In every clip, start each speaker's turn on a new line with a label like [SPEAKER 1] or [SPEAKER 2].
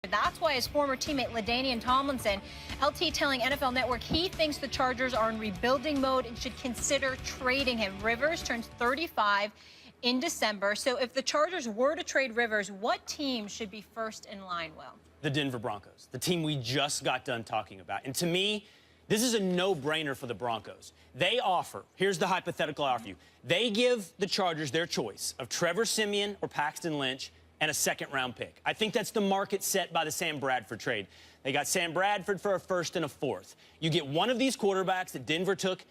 [SPEAKER 1] That's why his former teammate LaDainian Tomlinson, LT telling NFL Network he thinks the Chargers are in rebuilding mode and should consider trading him. Rivers turns 35 in December. So if the Chargers were to trade Rivers, what team should be first in line, Will?
[SPEAKER 2] The Denver Broncos, the team we just got done talking about. And to me, this is a no-brainer for the Broncos. They offer, here's the hypothetical I offer you. They give the Chargers their choice of Trevor Siemian or Paxton Lynch and a second-round pick. I think that's the market set by the Sam Bradford trade. They got Sam Bradford for a first and a fourth. You get one of these quarterbacks that Denver took,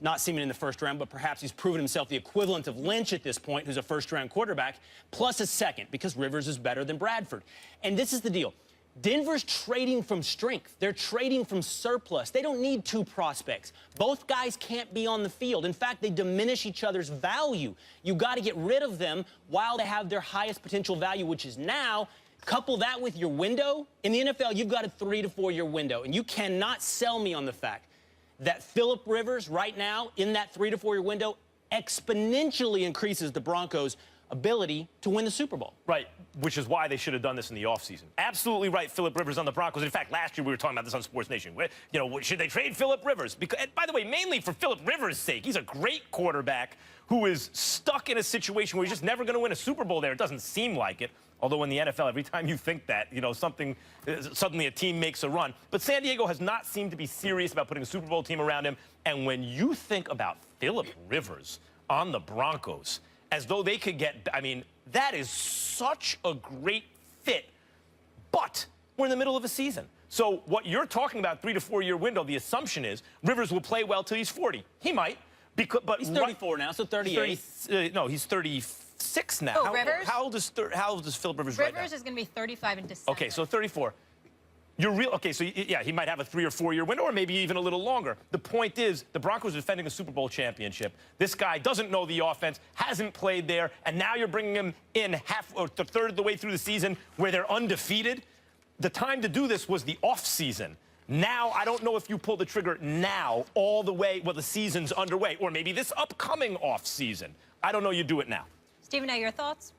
[SPEAKER 2] not Siemian in the first round, but perhaps he's proven himself the equivalent of Lynch at this point, who's a first-round quarterback, plus a second, because Rivers is better than Bradford. And this is the deal. Denver's trading from strength. They're trading from surplus. They don't need two prospects. Both guys can't be on the field. In fact, they diminish each other's value. You got to get rid of them while they have their highest potential value, which is now. Couple that with your window. In the NFL, you've got a 3 to 4 year window, and you cannot sell me on the fact that Phillip Rivers right now in that 3 to 4 year window exponentially increases the Broncos' ability to win the Super Bowl.
[SPEAKER 3] Right, which is why they should have done this in the offseason. Absolutely right, Phillip Rivers on the Broncos. In fact, last year we were talking about this on Sports Nation. You know, should they trade Phillip Rivers? Because, and by the way, mainly for Phillip Rivers' sake. He's a great quarterback who is stuck in a situation where he's just never going to win a Super Bowl there. It doesn't seem like it. Although in the NFL, every time you think that, you know, suddenly a team makes a run. But San Diego has not seemed to be serious about putting a Super Bowl team around him. And when you think about Phillip Rivers on the Broncos, as though they could get, I mean, that is such a great fit. But we're in the middle of a season. So what you're talking about, 3 to 4 year window, the assumption is Rivers will play well till he's 40. He might. But
[SPEAKER 2] he's 34 now, so 38.
[SPEAKER 3] No, he's 36 now.
[SPEAKER 1] Oh, Rivers?
[SPEAKER 3] How old is Phillip Rivers right now?
[SPEAKER 1] Rivers is going to be 35 in December.
[SPEAKER 3] Okay, so 34. Okay, so yeah, he might have a 3 or 4 year window, or maybe even a little longer. The point is, the Broncos are defending a Super Bowl championship. This guy doesn't know the offense, hasn't played there, and now you're bringing him in half or a third of the way through the season where they're undefeated. The time to do this was the off season. Now, I don't know if you pull the trigger now all the way, well, the season's underway, or maybe this upcoming off season. I don't know, you do it now.
[SPEAKER 1] Stephen, now your thoughts?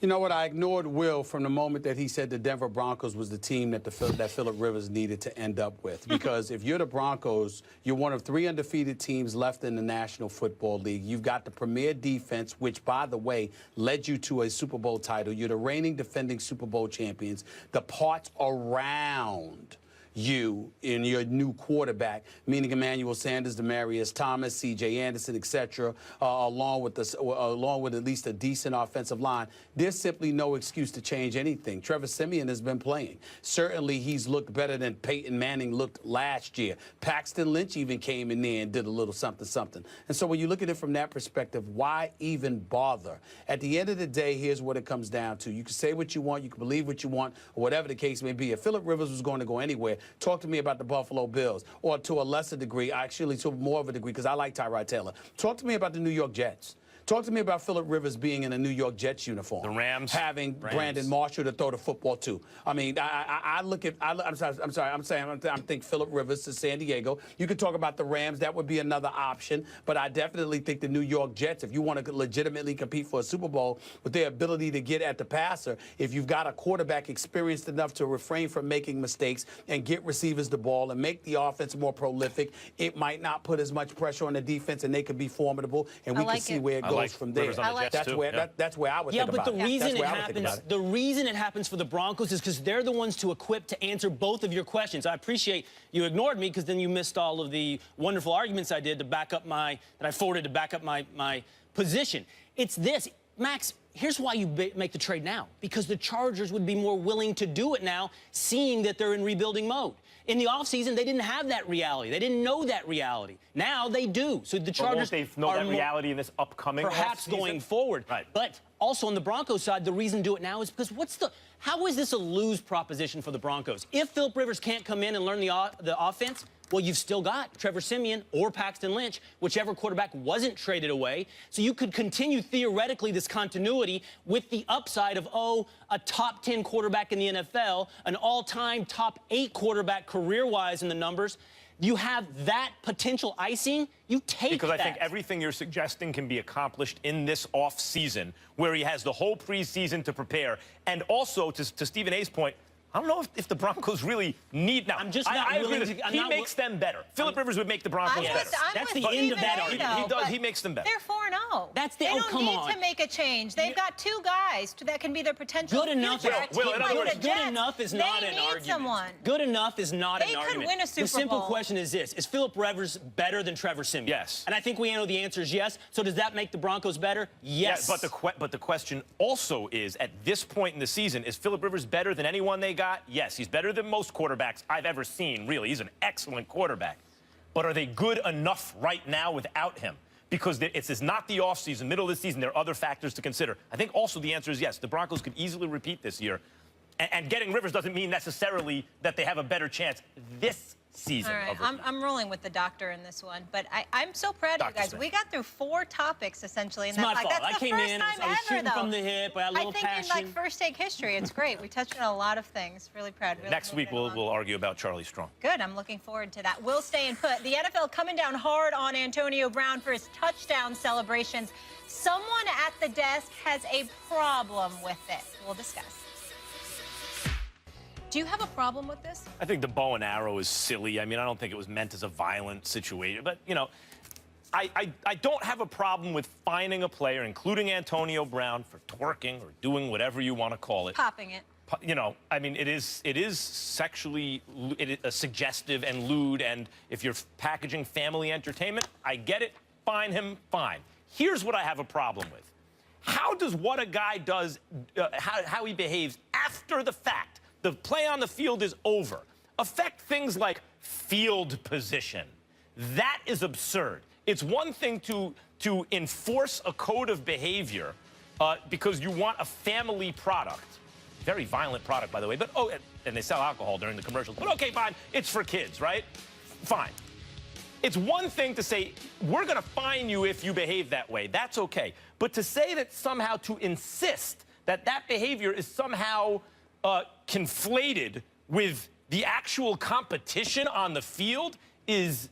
[SPEAKER 4] You know what? I ignored Will from the moment that he said the Denver Broncos was the team that Phillip Rivers needed to end up with. Because if you're the Broncos, you're one of 3 undefeated teams left in the National Football League. You've got the premier defense, which, by the way, led you to a Super Bowl title. You're the reigning defending Super Bowl champions. The parts around you in your new quarterback, meaning Emmanuel Sanders, Demaryius Thomas, C.J. Anderson, etc., along with at least a decent offensive line. There's simply no excuse to change anything. Trevor Siemian has been playing. Certainly, he's looked better than Peyton Manning looked last year. Paxton Lynch even came in there and did a little something. And so when you look at it from that perspective, why even bother? At the end of the day, here's what it comes down to. You can say what you want, you can believe what you want, or whatever the case may be. If Phillip Rivers was going to go anywhere, talk to me about the Buffalo Bills, or to a lesser degree, actually to more of a degree, because I like Tyrod Taylor. Talk to me about the New York Jets. Talk to me about Phillip Rivers being in a New York Jets uniform.
[SPEAKER 3] The Rams.
[SPEAKER 4] Having Brandon Marshall to throw the football to. I mean, I'm thinking Phillip Rivers to San Diego. You could talk about the Rams. That would be another option. But I definitely think the New York Jets, if you want to legitimately compete for a Super Bowl with their ability to get at the passer, if you've got a quarterback experienced enough to refrain from making mistakes and get receivers the ball and make the offense more prolific, it might not put as much pressure on the defense, and they could be formidable. And we can see where it goes from there. That's where I would think about it.
[SPEAKER 2] Yeah, but the reason it happens for the Broncos is because they're the ones to equip to answer both of your questions. I appreciate you ignored me because then you missed all of the wonderful arguments I did to back up that I forwarded to back up my position. It's this. Max, here's why you make the trade now. Because the Chargers would be more willing to do it now, seeing that they're in rebuilding mode. In the offseason, they didn't have that reality. They didn't know that reality. Now they do. So the Chargers
[SPEAKER 3] they know that reality in this upcoming
[SPEAKER 2] perhaps going forward.
[SPEAKER 3] Right.
[SPEAKER 2] But also on the Broncos side, the reason to do it now is because how is this a lose proposition for the Broncos? If Phillip Rivers can't come in and learn the offense, well, you've still got Trevor Siemian or Paxton Lynch, whichever quarterback wasn't traded away. So you could continue theoretically this continuity with the upside of, a top 10 quarterback in the NFL, an all-time top 8 quarterback career-wise in the numbers. you have that potential icing, you take
[SPEAKER 3] because
[SPEAKER 2] that.
[SPEAKER 3] I think everything you're suggesting can be accomplished in this offseason, where he has the whole preseason to prepare. And also, to Stephen A's point, I don't know if the Broncos really need. Now,
[SPEAKER 2] I'm just not
[SPEAKER 3] I agree
[SPEAKER 2] willing
[SPEAKER 3] with,
[SPEAKER 2] to.
[SPEAKER 3] he makes them better. Philip Rivers would make the Broncos better.
[SPEAKER 2] That's the end of that argument.
[SPEAKER 3] He does. He makes them better.
[SPEAKER 1] They're 4-0.
[SPEAKER 2] That's the.
[SPEAKER 1] They
[SPEAKER 2] Oh,
[SPEAKER 1] don't
[SPEAKER 2] come
[SPEAKER 1] need
[SPEAKER 2] on.
[SPEAKER 1] to make a change. They've got two guys that can be their potential.
[SPEAKER 2] Good enough.
[SPEAKER 1] future.
[SPEAKER 3] Will, in other words,
[SPEAKER 2] good enough is not
[SPEAKER 1] They
[SPEAKER 2] an
[SPEAKER 1] need
[SPEAKER 2] argument.
[SPEAKER 1] someone.
[SPEAKER 2] Good enough is not
[SPEAKER 1] They
[SPEAKER 2] an
[SPEAKER 1] could
[SPEAKER 2] argument.
[SPEAKER 1] win a Super
[SPEAKER 2] The simple
[SPEAKER 1] Bowl.
[SPEAKER 2] question is this: is Philip Rivers better than Trevor Siemian?
[SPEAKER 3] Yes.
[SPEAKER 2] And I think we know the answer is yes. So does that make the Broncos better? Yes.
[SPEAKER 3] Yeah, but the question also is, at this point in the season, is Philip Rivers better than anyone they got? Yes, he's better than most quarterbacks I've ever seen, really. He's an excellent quarterback. But are they good enough right now without him? Because it's not the offseason, middle of the season. There are other factors to consider. I think also the answer is yes. The Broncos could easily repeat this year. And getting Rivers doesn't mean necessarily that they have a better chance this season.
[SPEAKER 1] All right,
[SPEAKER 3] of
[SPEAKER 1] I'm rolling with the doctor in this one, but I'm so proud of you guys.
[SPEAKER 3] Smith.
[SPEAKER 1] We got through 4 topics essentially, and
[SPEAKER 2] It's my fault.
[SPEAKER 1] that's
[SPEAKER 2] I
[SPEAKER 1] the
[SPEAKER 2] came
[SPEAKER 1] first
[SPEAKER 2] in.
[SPEAKER 1] time
[SPEAKER 2] I was
[SPEAKER 1] ever,
[SPEAKER 2] shooting
[SPEAKER 1] though.
[SPEAKER 2] from the hip. I had a little
[SPEAKER 1] I think
[SPEAKER 2] passion.
[SPEAKER 1] in like first take history, it's great. We touched on a lot of things. Really proud. Really
[SPEAKER 3] Next week,
[SPEAKER 1] moving it along.
[SPEAKER 3] we'll argue about Charlie Strong.
[SPEAKER 1] Good. I'm looking forward to that. We'll stay and put. The NFL coming down hard on Antonio Brown for his touchdown celebrations. Someone at the desk has a problem with it. We'll discuss. Do you have a problem with this?
[SPEAKER 3] I think the bow and arrow is silly. I mean, I don't think it was meant as a violent situation. But, you know, I don't have a problem with fining a player, including Antonio Brown, for twerking or doing whatever you want to call it.
[SPEAKER 1] Popping it.
[SPEAKER 3] You know, I mean, it is sexually suggestive and lewd. And if you're packaging family entertainment, I get it. Fine him, fine. Here's what I have a problem with. How does what a guy does, how he behaves after the fact, the play on the field is over, affect things like field position? That is absurd. It's one thing to enforce a code of behavior because you want a family product. Very violent product, by the way. But, oh, and they sell alcohol during the commercials. But, okay, fine. It's for kids, right? Fine. It's one thing to say, we're going to fine you if you behave that way. That's okay. But to say that somehow, to insist that that behavior is somehow conflated with the actual competition on the field is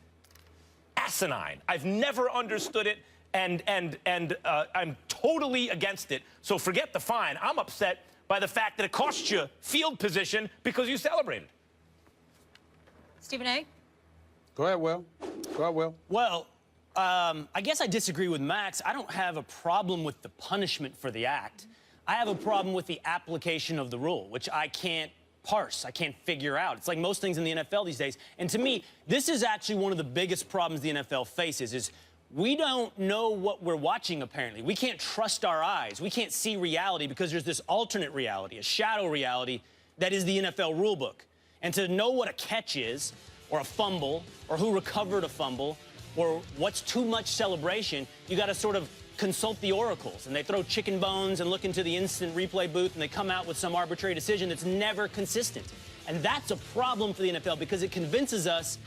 [SPEAKER 3] asinine. I've never understood it, and I'm totally against it. So forget the fine. I'm upset by the fact that it cost you field position because you celebrated.
[SPEAKER 1] Stephen A.?
[SPEAKER 4] Go ahead, Will. Go ahead, Will.
[SPEAKER 2] Well, I guess I disagree with Max. I don't have a problem with the punishment for the act. I have a problem with the application of the rule, which I can't parse. I can't figure out. It's like most things in the NFL these days. And to me, this is actually one of the biggest problems the NFL faces is we don't know what we're watching, apparently. We can't trust our eyes. We can't see reality because there's this alternate reality, a shadow reality that is the NFL rulebook. And to know what a catch is, or a fumble, or who recovered a fumble, or what's too much celebration, you got to sort of consult the oracles. And they throw chicken bones and look into the instant replay booth, and they come out with some arbitrary decision that's never consistent. And that's a problem for the NFL because it convinces us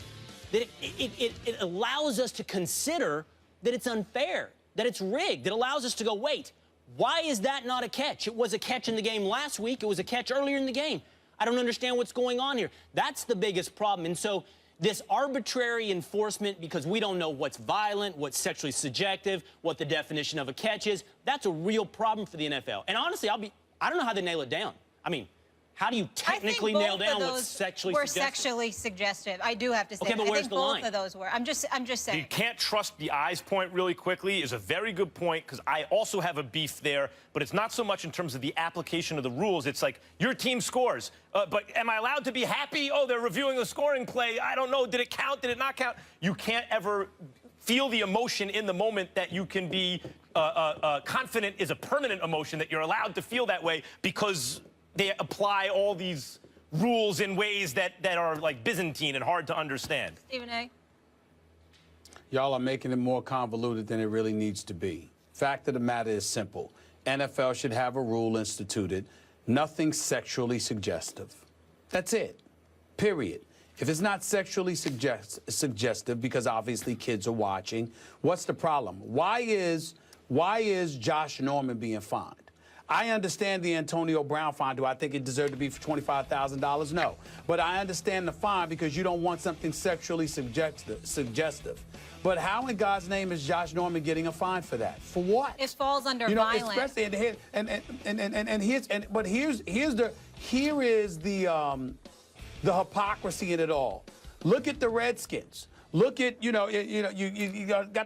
[SPEAKER 2] that it allows us to consider that it's unfair, that it's rigged. It allows us to go, wait, why is that not a catch? It was a catch in the game last week. It was a catch earlier in the game. I don't understand what's going on here. That's the biggest problem. And so this arbitrary enforcement, because we don't know what's violent, what's sexually subjective, what the definition of a catch is, that's a real problem for the NFL. And honestly, I don't know how they nail it down. I mean, how do you technically nail down what's sexually suggestive?
[SPEAKER 1] Sexually suggestive. I do have to say.
[SPEAKER 2] Okay, but
[SPEAKER 1] I
[SPEAKER 2] where's
[SPEAKER 1] think
[SPEAKER 2] the
[SPEAKER 1] both
[SPEAKER 2] line?
[SPEAKER 1] of those were. I'm just saying.
[SPEAKER 3] You can't trust the eyes point really quickly is a very good point because I also have a beef there, but it's not so much in terms of the application of the rules. It's like your team scores, but am I allowed to be happy? Oh, they're reviewing a scoring play. I don't know. Did it count? Did it not count? You can't ever feel the emotion in the moment that you can be confident is a permanent emotion, that you're allowed to feel that way because they apply all these rules in ways that are like Byzantine and hard to understand.
[SPEAKER 1] Stephen A.
[SPEAKER 4] Y'all are making it more convoluted than it really needs to be. Fact of the matter is simple. NFL should have a rule instituted, nothing sexually suggestive. That's it. Period. If it's not sexually suggestive, because obviously kids are watching, what's the problem? Why is Josh Norman being fined? I understand the Antonio Brown fine. Do I think it deserved to be for $25,000? No. But I understand the fine because you don't want something sexually suggestive. But how in God's name is Josh Norman getting a fine for that? For what?
[SPEAKER 1] It falls under
[SPEAKER 4] violence.
[SPEAKER 1] violence.
[SPEAKER 4] Here is the hypocrisy in it all. Look at the Redskins. Look at, you got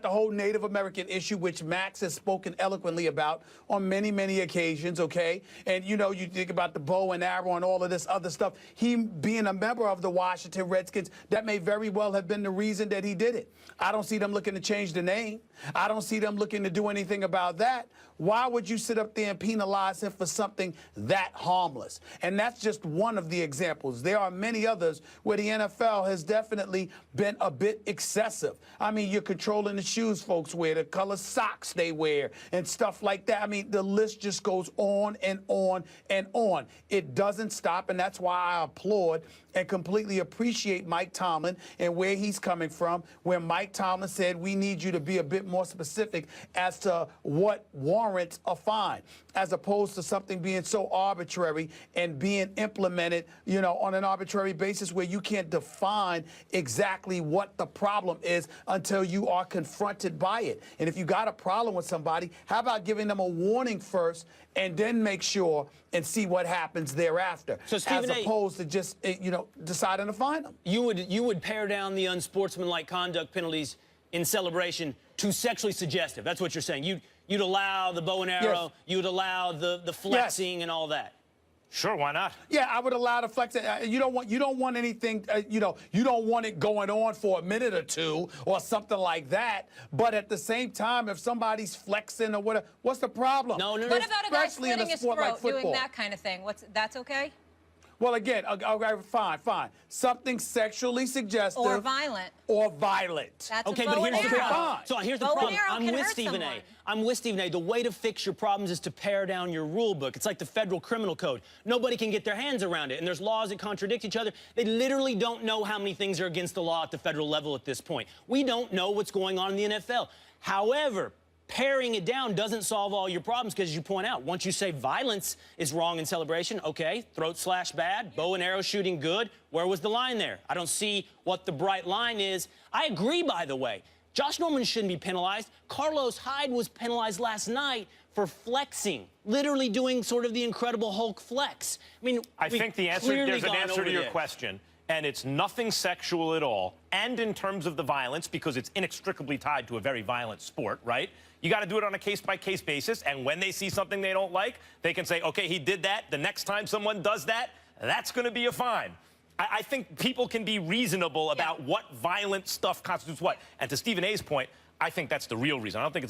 [SPEAKER 4] the whole Native American issue, which Max has spoken eloquently about on many, many occasions, okay? And, you think about the bow and arrow and all of this other stuff. He being a member of the Washington Redskins, that may very well have been the reason that he did it. I don't see them looking to change the name. I don't see them looking to do anything about that. Why would you sit up there and penalize him for something that harmless? And that's just one of the examples. There are many others where the NFL has definitely been a bit excessive. I mean, you're controlling the shoes folks wear, the color socks they wear, and stuff like that. I mean, the list just goes on and on and on. It doesn't stop, and that's why I applaud and completely appreciate Mike Tomlin and where he's coming from, where Mike Tomlin said we need you to be a bit more specific as to what warrants a fine, as opposed to something being so arbitrary and being implemented, on an arbitrary basis where you can't define exactly what the problem is until you are confronted by it. And if you got a problem with somebody, how about giving them a warning first and then make sure and see what happens thereafter,
[SPEAKER 2] so Stephen
[SPEAKER 4] as opposed to just, deciding to fine them.
[SPEAKER 2] You would pare down the unsportsmanlike conduct penalties in celebration to sexually suggestive. That's what you're saying. You'd allow the bow and arrow.
[SPEAKER 4] Yes.
[SPEAKER 2] You'd allow the flexing and all that.
[SPEAKER 3] Sure, why not?
[SPEAKER 4] Yeah, I would allow the flex. You don't want anything. You don't want it going on for a minute or two or something like that. But at the same time, if somebody's flexing or whatever, what's the problem?
[SPEAKER 2] No.
[SPEAKER 1] What about a guy
[SPEAKER 4] Especially in
[SPEAKER 1] slitting
[SPEAKER 4] a
[SPEAKER 1] his
[SPEAKER 4] sport like
[SPEAKER 1] throat, doing
[SPEAKER 4] football.
[SPEAKER 1] that kind of thing? That's okay?
[SPEAKER 4] Well, again, okay, fine. Something sexually suggestive
[SPEAKER 1] Or violent. That's
[SPEAKER 2] Okay,
[SPEAKER 1] a
[SPEAKER 2] but
[SPEAKER 1] bow
[SPEAKER 2] here's
[SPEAKER 1] and
[SPEAKER 2] the
[SPEAKER 1] arrow.
[SPEAKER 2] problem. So here's the
[SPEAKER 1] Bow and
[SPEAKER 2] problem.
[SPEAKER 1] arrow
[SPEAKER 2] I'm
[SPEAKER 1] can
[SPEAKER 2] with
[SPEAKER 1] hurt
[SPEAKER 2] Stephen A.
[SPEAKER 1] someone.
[SPEAKER 2] I'm with Stephen A. The way to fix your problems is to pare down your rule book. It's like the federal criminal code. Nobody can get their hands around it, and there's laws that contradict each other. They literally don't know how many things are against the law at the federal level at this point. We don't know what's going on in the NFL. However, paring it down doesn't solve all your problems because, as you point out, once you say violence is wrong in celebration, okay, throat slash bad, bow and arrow shooting good, where was the line there? I don't see what the bright line is. I agree, by the way. Josh Norman shouldn't be penalized. Carlos Hyde was penalized last night for flexing, literally doing sort of the Incredible Hulk flex. I mean,
[SPEAKER 3] I think there's an answer to your question. And it's nothing sexual at all. And in terms of the violence, because it's inextricably tied to a very violent sport, right? You got to do it on a case-by-case basis. And when they see something they don't like, they can say, okay, he did that. The next time someone does that, that's going to be a fine. I think people can be reasonable about what violent stuff constitutes what. And to Stephen A's point, I think that's the real reason. I don't think it's about